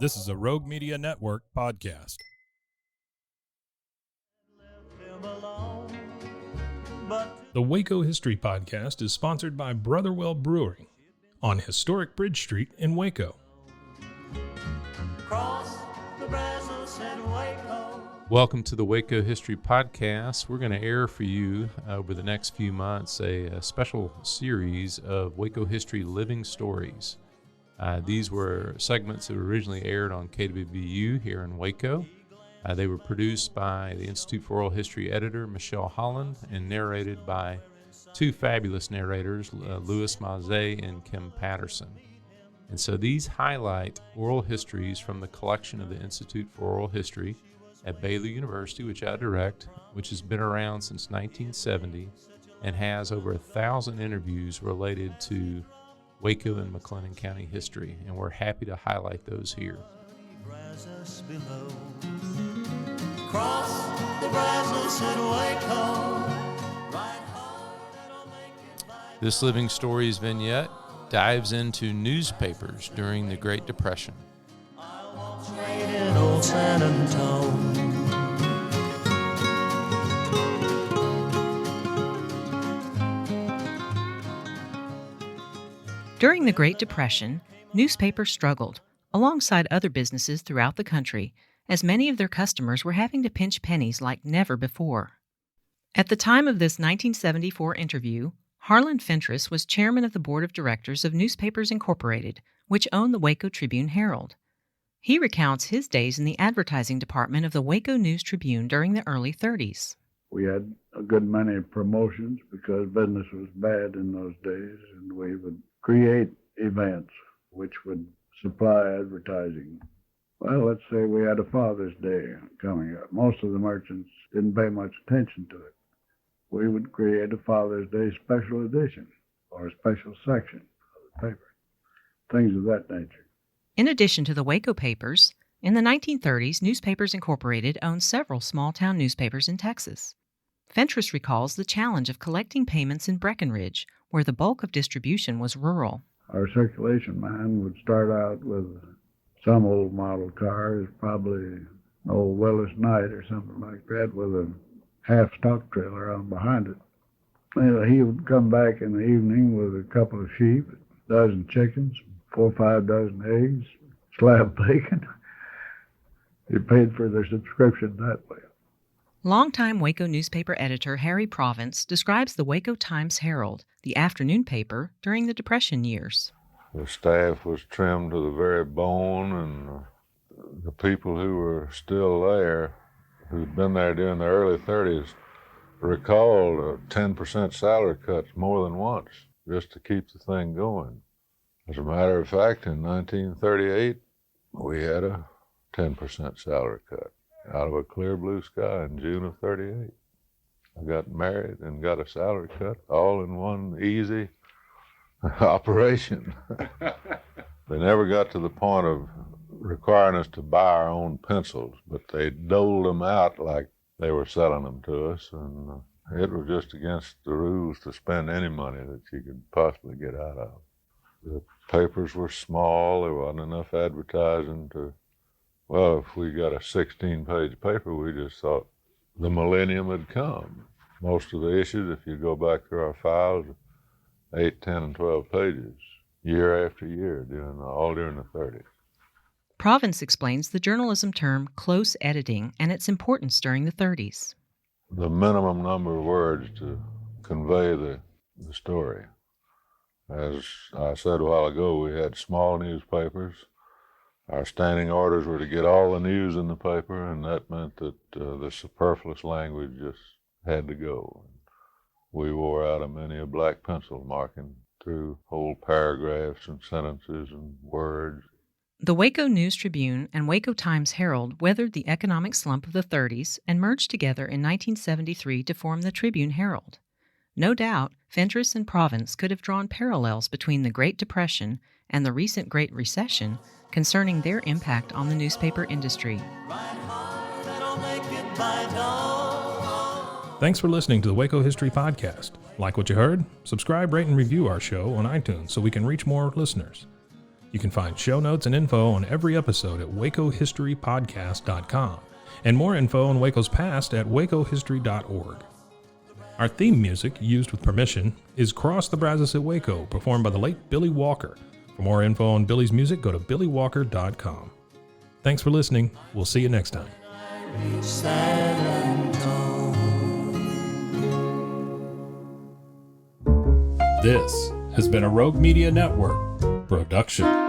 This is a Rogue Media Network podcast. The Waco History Podcast is sponsored by Brotherwell Brewing on historic Bridge Street in Waco. Welcome to the Waco History Podcast. We're going to air for you over the next few months a special series of Waco History Living Stories. These were segments that were originally aired on KWVU here in Waco. They were produced by the Institute for Oral History editor, Michelle Holland, and narrated by two fabulous narrators, Louis Maze and Kim Patterson. And so these highlight oral histories from the collection of the Institute for Oral History at Baylor University, which I direct, which has been around since 1970 and has over 1,000 interviews related to Waco and McLennan County history, and we're happy to highlight those here. This Living Stories vignette dives into newspapers during the Great Depression. During the Great Depression, newspapers struggled, alongside other businesses throughout the country, as many of their customers were having to pinch pennies like never before. At the time of this 1974 interview, Harlon Fentress was chairman of the board of directors of Newspapers Incorporated, which owned the Waco Tribune-Herald. He recounts his days in the advertising department of the Waco News-Tribune during the early 30s. We had a good many promotions because business was bad in those days, and we would create events which would supply advertising. Well, let's say we had a Father's Day coming up. Most of the merchants didn't pay much attention to it. We would create a Father's Day special edition or a special section of the paper, things of that nature. In addition to the Waco papers, in the 1930s, Newspapers Incorporated owned several small-town newspapers in Texas. Fentress recalls the challenge of collecting payments in Breckenridge, where the bulk of distribution was rural. Our circulation man would start out with some old model cars, probably an old Willys-Knight or something like that, with a half stock trailer on behind it. And he would come back in the evening with a couple of sheep, a dozen chickens, 4 or 5 dozen eggs, slab bacon. He paid for their subscription that way. Longtime Waco newspaper editor Harry Province describes the Waco Times-Herald, the afternoon paper, during the Depression years. The staff was trimmed to the very bone, and the people who were still there, who'd been there during the early 30s, recalled 10% salary cuts more than once just to keep the thing going. As a matter of fact, in 1938, we had a 10% salary cut out of a clear blue sky in June of 38. I got married and got a salary cut all in one easy operation. They never got to the point of requiring us to buy our own pencils, but they doled them out like they were selling them to us, and it was just against the rules to spend any money that you could possibly get out of. The papers were small, there wasn't enough advertising to, well, if we got a 16-page paper, we just thought the millennium had come. Most of the issues, if you go back through our files, 8, 10, and 12 pages, year after year, all during the 30s. Province explains the journalism term close editing and its importance during the 30s. The minimum number of words to convey the story. As I said a while ago, we had small newspapers. Our standing orders were to get all the news in the paper, and that meant that the superfluous language just had to go. We wore out many a black pencil marking through whole paragraphs and sentences and words. The Waco News-Tribune and Waco Times-Herald weathered the economic slump of the 30s and merged together in 1973 to form the Tribune-Herald. No doubt, Fentress and Province could have drawn parallels between the Great Depression and the recent Great Recession concerning their impact on the newspaper industry. Thanks for listening to the Waco History Podcast. Like what you heard? Subscribe, rate, and review our show on iTunes so we can reach more listeners. You can find show notes and info on every episode at wacohistorypodcast.com, and more info on Waco's past at wacohistory.org. Our theme music, used with permission, is Cross the Brazos at Waco, performed by the late Billy Walker. For more info on Billy's music, go to billywalker.com. Thanks for listening. We'll see you next time. This has been a Rogue Media Network production.